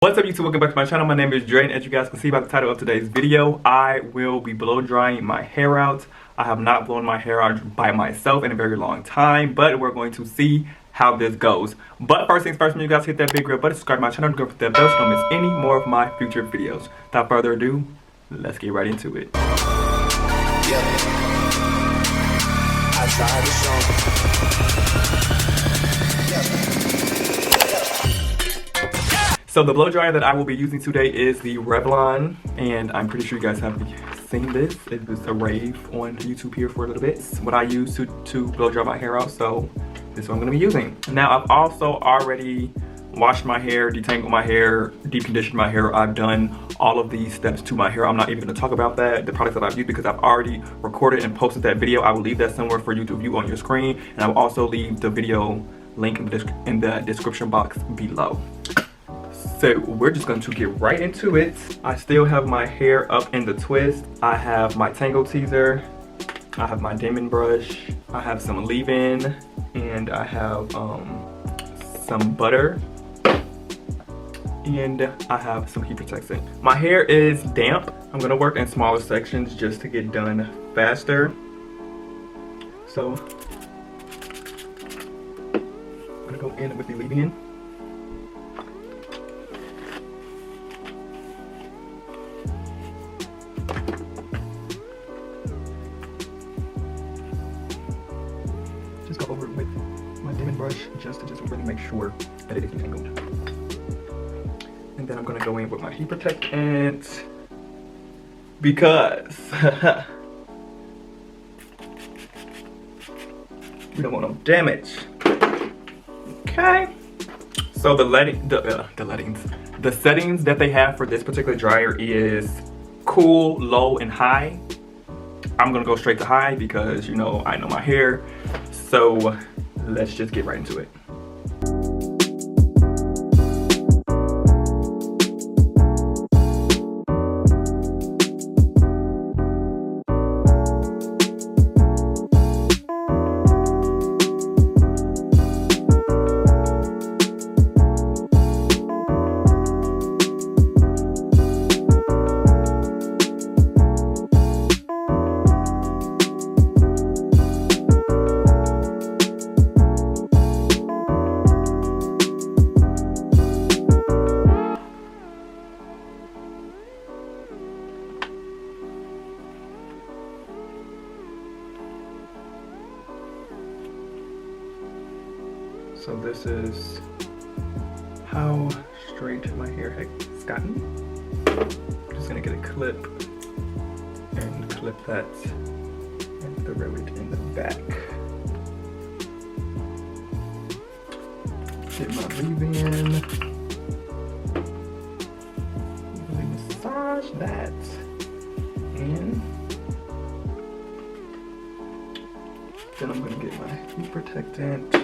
What's up YouTube, welcome back to my channel. My name is Dre, and as you guys can see by the title of today's video, I will be blow drying my hair out. I have not blown my hair out by myself in a very long time, but we're going to see how this goes. But first things first, when you guys hit that big red button, subscribe to my channel, and go for that bell so you don't miss any more of my future videos. Without further ado, let's get right into it. So the blow dryer that I will be using today is the Revlon, and I'm pretty sure you guys have seen this. It was a rave on YouTube here for a little bit. It's what I use to blow dry my hair out, so this is what I'm gonna be using. Now I've also already washed my hair, detangled my hair, deep conditioned my hair. I've done all of these steps to my hair. I'm not even gonna talk about that, the products that I've used, because I've already recorded and posted that video. I will leave that somewhere for you to view on your screen, and I will also leave the video link in the description box below. So we're just going to get right into it. I still have my hair up in the twist. I have my tangle teaser. I have my diamond brush. I have some leave-in, and I have some butter. And I have some heat protectant. My hair is damp. I'm gonna work in smaller sections just to get done faster. So I'm gonna go in with the leave-in. Just go over it with my diamond brush just to really make sure that it is detangled. And then I'm gonna go in with my heat protectant because we don't want no damage. Okay. So the settings that they have for this particular dryer is cool, low, and high. I'm gonna go straight to high because, you know, I know my hair. So let's just get right into it. So this is how straight my hair has gotten. I'm just gonna get a clip and clip that and throw it in the back. Get my leave-in. Really massage that in. Then I'm gonna get my heat protectant.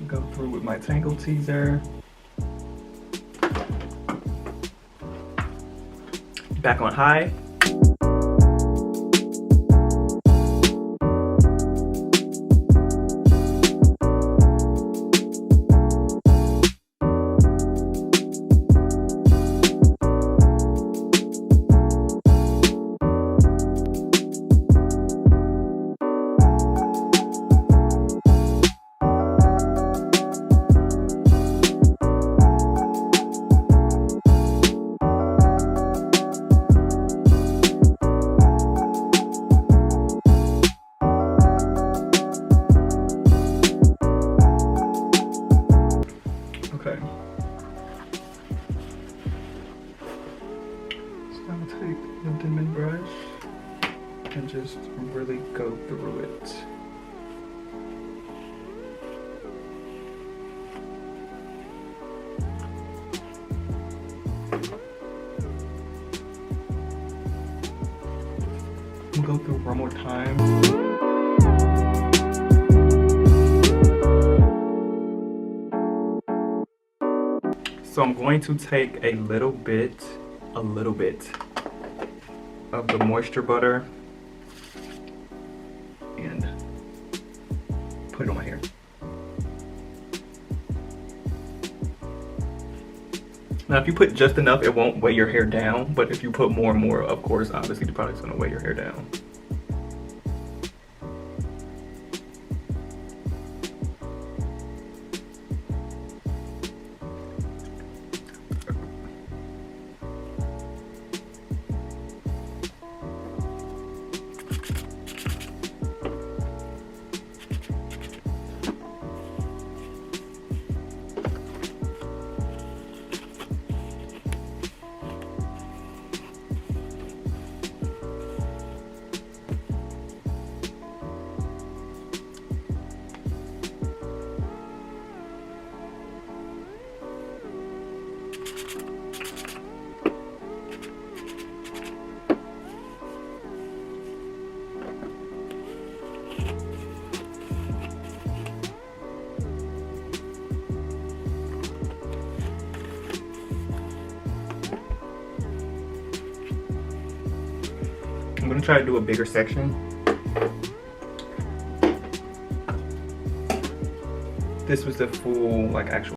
Go through with my tangle teaser. Back on high. Okay. So I'm gonna take the diamond brush and just really go through it. I'll go through one more time. So I'm going to take a little bit of the moisture butter and put it on my hair. Now, if you put just enough, it won't weigh your hair down, but if you put more and more, of course, obviously the product's gonna weigh your hair down. I'm gonna try to do a bigger section. This was the full, like, actual.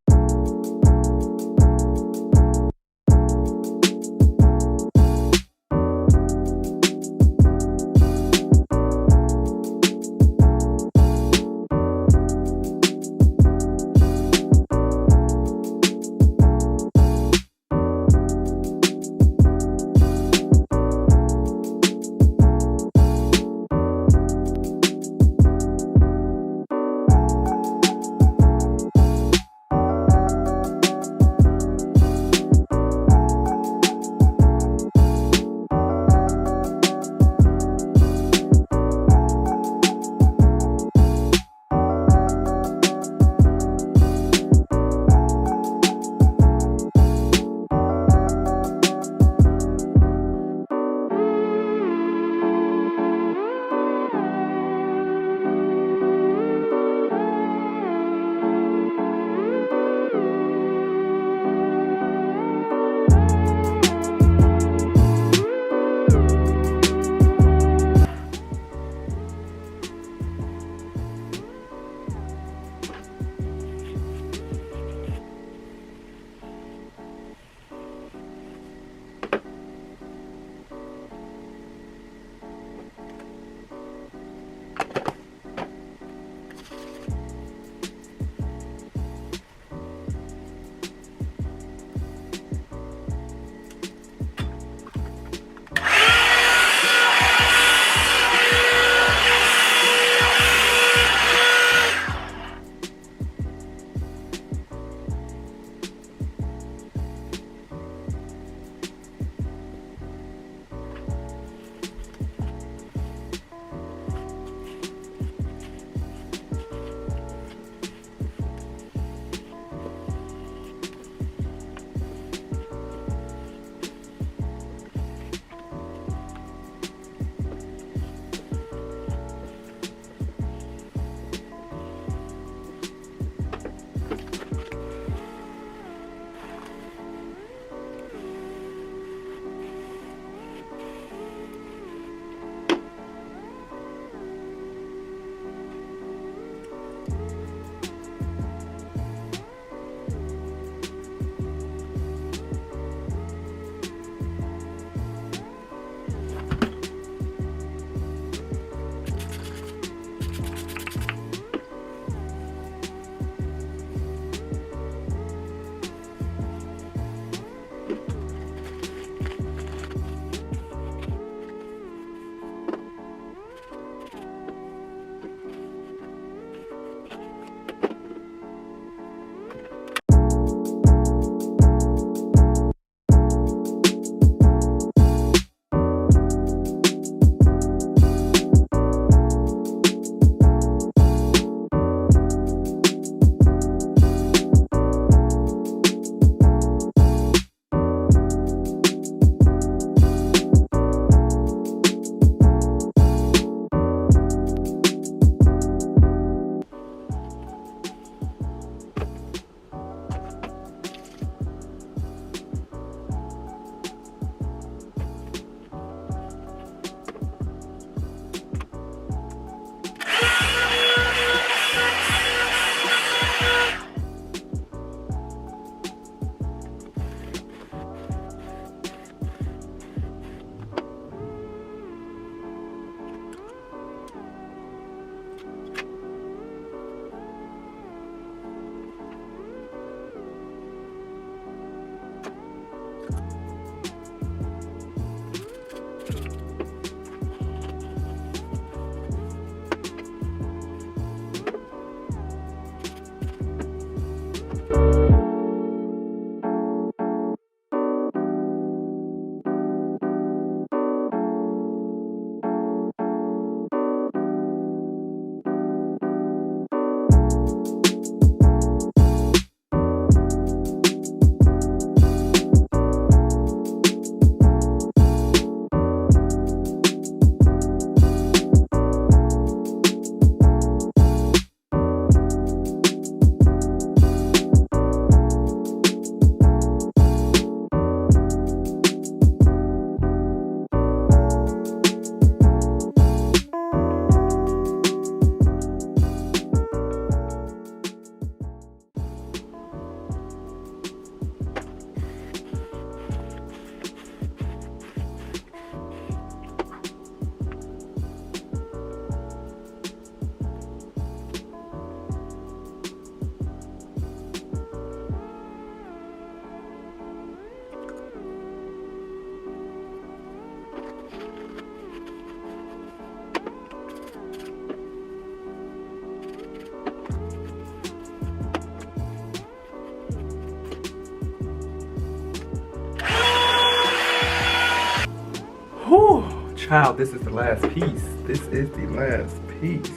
child, this is the last piece. This is the last piece.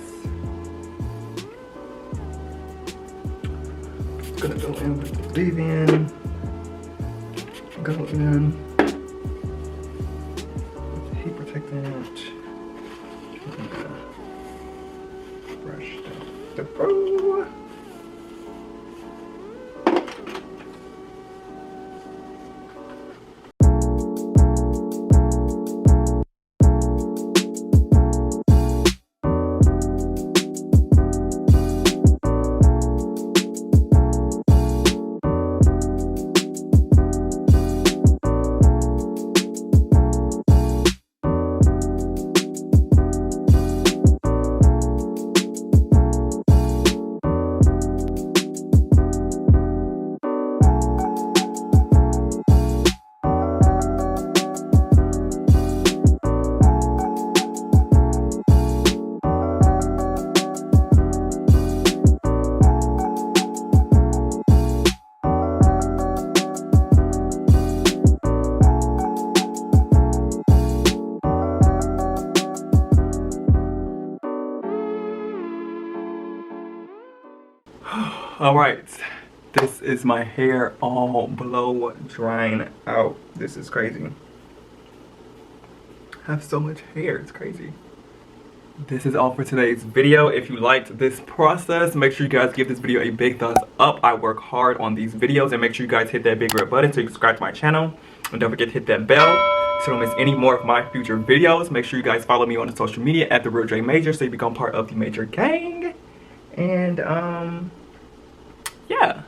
Just gonna go in with the leave-in. Go in with the heat protectant. Brush down the bow. All right, this is my hair all blow drying out. This is crazy. I have so much hair, it's crazy. This is all for today's video. If you liked this process, make sure you guys give this video a big thumbs up. I work hard on these videos, and make sure you guys hit that big red button so you can subscribe to my channel. And don't forget to hit that bell so you don't miss any more of my future videos. Make sure you guys follow me on the social media at the Blowdry Major so you become part of the Major gang. And yeah.